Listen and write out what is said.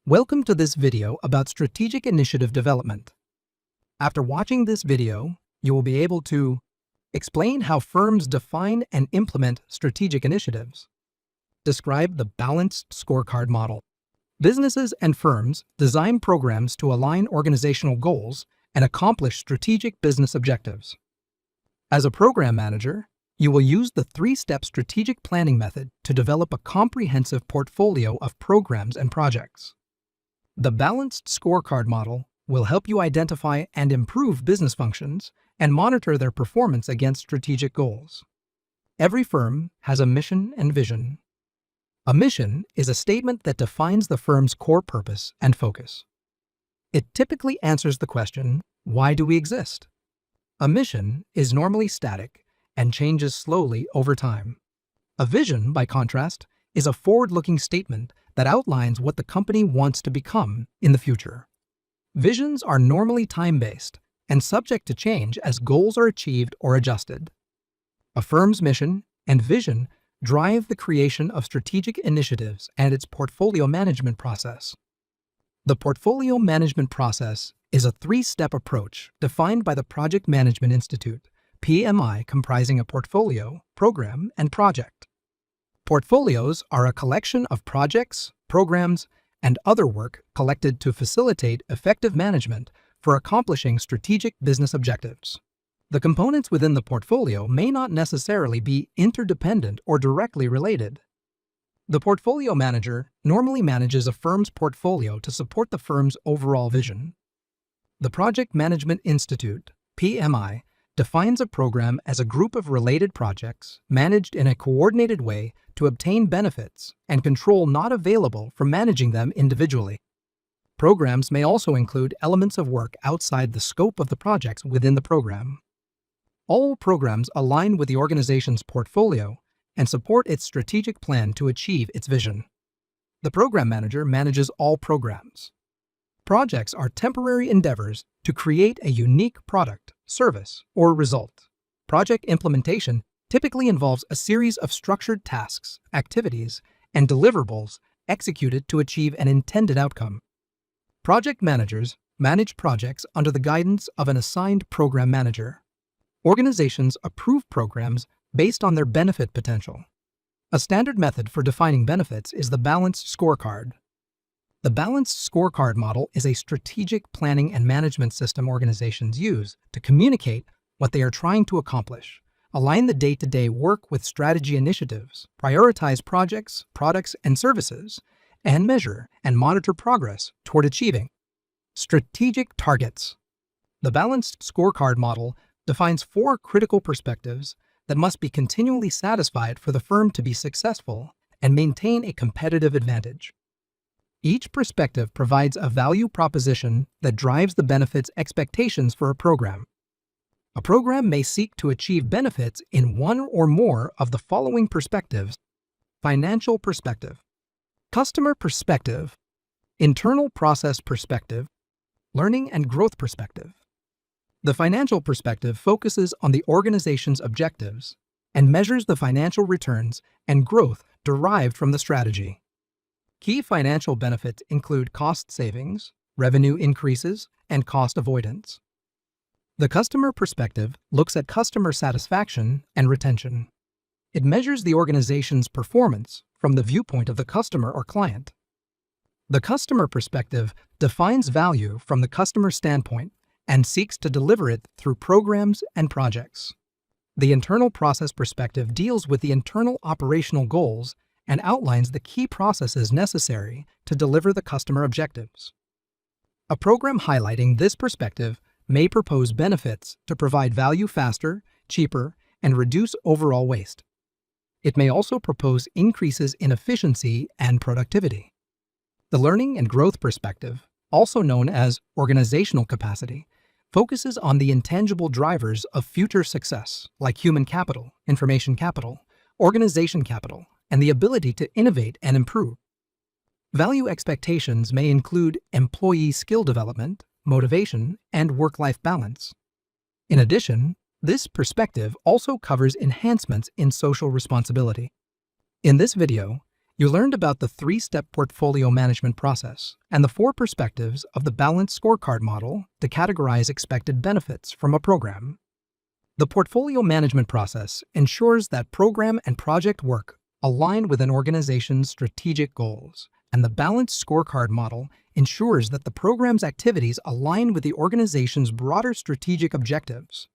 Welcome to this video about strategic initiative development. After watching this video, you will be able to explain how firms define and implement strategic initiatives, describe the balanced scorecard model. Businesses and firms design programs to align organizational goals and accomplish strategic business objectives. As a program manager, you will use the three-step strategic planning method to develop a comprehensive portfolio of programs and projects. The balanced scorecard model will help you identify and improve business functions and monitor their performance against strategic goals. Every firm has a mission and vision. A mission is a statement that defines the firm's core purpose and focus. It typically answers the question, why do we exist? A mission is normally static and changes slowly over time. A vision, by contrast, is a forward-looking statement that outlines what the company wants to become in the future. Visions are normally time-based and subject to change as goals are achieved or adjusted. A firm's mission and vision drive the creation of strategic initiatives and its portfolio management process. The portfolio management process is a three-step approach defined by the Project Management Institute, PMI, comprising a portfolio, program, and project. Portfolios are a collection of projects, programs, and other work collected to facilitate effective management for accomplishing strategic business objectives. The components within the portfolio may not necessarily be interdependent or directly related. The portfolio manager normally manages a firm's portfolio to support the firm's overall vision. The Project Management Institute, PMI, defines a program as a group of related projects managed in a coordinated way to obtain benefits and control not available from managing them individually. Programs may also include elements of work outside the scope of the projects within the program. All programs align with the organization's portfolio and support its strategic plan to achieve its vision. The program manager manages all programs. Projects are temporary endeavors to create a unique product, service, or result. Project implementation typically involves a series of structured tasks, activities, and deliverables executed to achieve an intended outcome. Project managers manage projects under the guidance of an assigned program manager. Organizations approve programs based on their benefit potential. A standard method for defining benefits is the balanced scorecard. The balanced scorecard model is a strategic planning and management system organizations use to communicate what they are trying to accomplish, align the day-to-day work with strategy initiatives, prioritize projects, products, and services, and measure and monitor progress toward achieving strategic targets. The balanced scorecard model defines four critical perspectives that must be continually satisfied for the firm to be successful and maintain a competitive advantage. Each perspective provides a value proposition that drives the benefits expectations for a program. A program may seek to achieve benefits in one or more of the following perspectives: financial perspective, customer perspective, internal process perspective, learning and growth perspective. The financial perspective focuses on the organization's objectives and measures the financial returns and growth derived from the strategy. Key financial benefits include cost savings, revenue increases, and cost avoidance. The customer perspective looks at customer satisfaction and retention. It measures the organization's performance from the viewpoint of the customer or client. The customer perspective defines value from the customer standpoint and seeks to deliver it through programs and projects. The internal process perspective deals with the internal operational goals and outlines the key processes necessary to deliver the customer objectives. A program highlighting this perspective may propose benefits to provide value faster, cheaper, and reduce overall waste. It may also propose increases in efficiency and productivity. The learning and growth perspective, also known as organizational capacity, focuses on the intangible drivers of future success, like human capital, information capital, organization capital, and the ability to innovate and improve. Value expectations may include employee skill development, motivation, and work-life balance. In addition, this perspective also covers enhancements in social responsibility. In this video, You learned about the three-step portfolio management process and the four perspectives of the balanced scorecard model to categorize expected benefits from a program. The portfolio management process ensures that program and project work align with an organization's strategic goals, and the balanced scorecard model ensures that the program's activities align with the organization's broader strategic objectives.